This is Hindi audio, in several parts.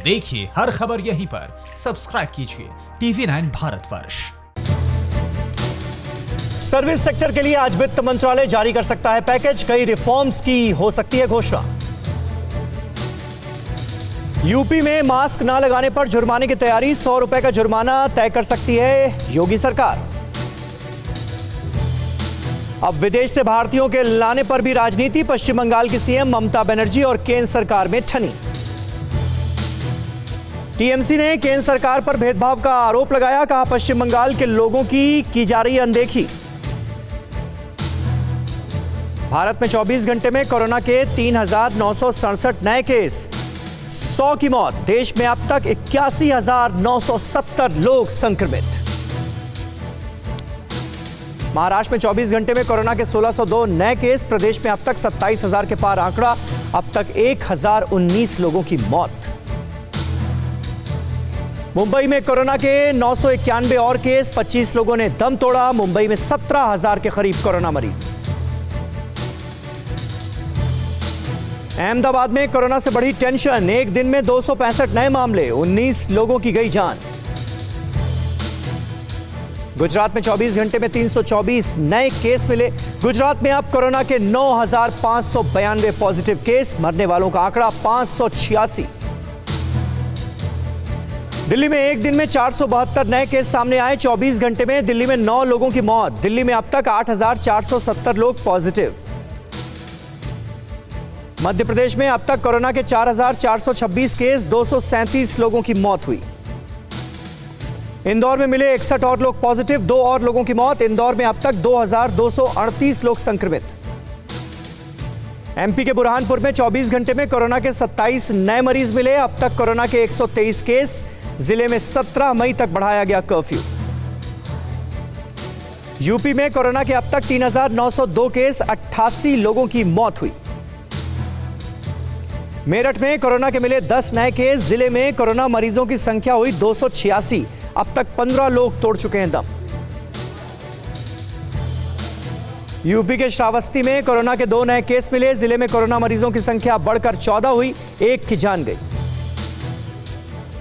देखिए हर खबर यहीं पर। सब्सक्राइब कीजिए TV9 भारतवर्ष। सर्विस सेक्टर के लिए आज वित्त मंत्रालय जारी कर सकता है पैकेज। कई रिफॉर्म्स की हो सकती है घोषणा। यूपी में मास्क ना लगाने पर जुर्माने की तैयारी। 100 रुपए का जुर्माना तय कर सकती है योगी सरकार। अब विदेश से भारतीयों के लाने पर भी राजनीति। पश्चिम बंगाल की सीएम ममता बनर्जी और केंद्र सरकार में ठनी। टीएमसी ने केंद्र सरकार पर भेदभाव का आरोप लगाया। कहा पश्चिम बंगाल के लोगों की जा रही अनदेखी। भारत में 24 घंटे में कोरोना के 3,967 नए केस, 100 की मौत। देश में अब तक 81,970 लोग संक्रमित। महाराष्ट्र में 24 घंटे में कोरोना के 1,602 नए केस। प्रदेश में अब तक 27,000 के पार आंकड़ा। अब तक 1,019 लोगों की मौत। मुंबई में कोरोना के 991 और केस, 25 लोगों ने दम तोड़ा। मुंबई में 17,000 के करीब कोरोना मरीज। अहमदाबाद में कोरोना से बढ़ी टेंशन। एक दिन में 265 नए मामले, 19 लोगों की गई जान। गुजरात में 24 घंटे में 324 नए केस मिले। गुजरात में अब कोरोना के 9,592 पॉजिटिव केस। मरने वालों का आंकड़ा 586। दिल्ली में एक दिन में 472 नए केस सामने आए। 24 घंटे में दिल्ली में 9 लोगों की मौत। दिल्ली में अब तक 8,470 लोग पॉजिटिव। मध्य प्रदेश में अब तक कोरोना के 4,426 केस, 237 लोगों की मौत हुई। इंदौर में मिले 61 और लोग पॉजिटिव, 2 और लोगों की मौत। इंदौर में अब तक 2,238 लोग संक्रमित। एमपी के बुरहानपुर में 24 घंटे में कोरोना के 27 नए मरीज मिले। अब तक कोरोना के 123 केस। जिले में 17 मई तक बढ़ाया गया कर्फ्यू। यूपी में कोरोना के अब तक 3,902 केस, 88 लोगों की मौत हुई। मेरठ में कोरोना के मिले 10 नए केस। जिले में कोरोना मरीजों की संख्या हुई 286। अब तक 15 लोग तोड़ चुके हैं दम। यूपी के श्रावस्ती में कोरोना के 2 नए केस मिले। जिले में कोरोना मरीजों की संख्या बढ़कर 14 हुई, 1 की जान गई।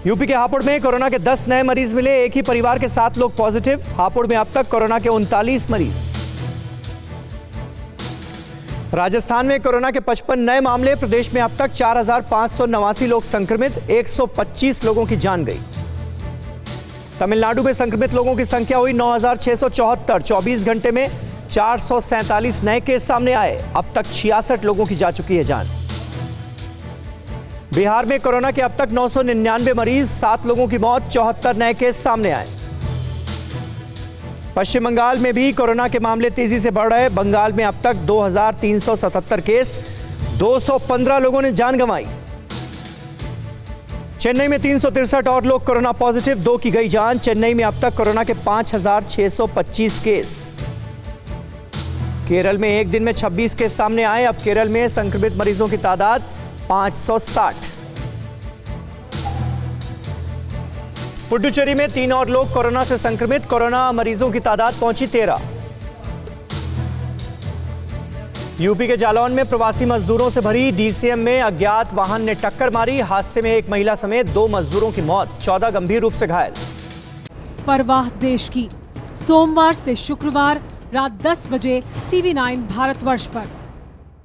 यूपी के हापुड़ में कोरोना के 10 नए मरीज मिले। एक ही परिवार के 7 लोग पॉजिटिव। हापुड़ में अब तक कोरोना के 39 मरीज। राजस्थान में कोरोना के 55 नए मामले। प्रदेश में अब तक 4,589 लोग संक्रमित, 125 लोगों की जान गई। तमिलनाडु में संक्रमित लोगों की संख्या हुई 9,674। 24 घंटे में 447 नए केस सामने आए। अब तक 66 लोगों की जा चुकी है जान। बिहार में कोरोना के अब तक 999 मरीज, 7 लोगों की मौत, 74 नए केस सामने आए। पश्चिम बंगाल में भी कोरोना के मामले तेजी से बढ़ रहे। बंगाल में अब तक 2,377 केस, 215 लोगों ने जान गंवाई। चेन्नई में 363 और लोग कोरोना पॉजिटिव, 2 की गई जान। चेन्नई में अब तक कोरोना के 5,625 केस। केरल में एक दिन में 26 केस सामने आए। अब केरल में संक्रमित मरीजों की तादाद 560। पुडुचेरी में 3 और लोग कोरोना से संक्रमित। कोरोना मरीजों की तादाद पहुंची 13। यूपी के जालौन में प्रवासी मजदूरों से भरी डीसीएम में अज्ञात वाहन ने टक्कर मारी। हादसे में एक महिला समेत 2 मजदूरों की मौत, 14 गंभीर रूप से घायल। परवाह देश की, सोमवार से शुक्रवार रात 10 बजे TV9 भारतवर्ष पर।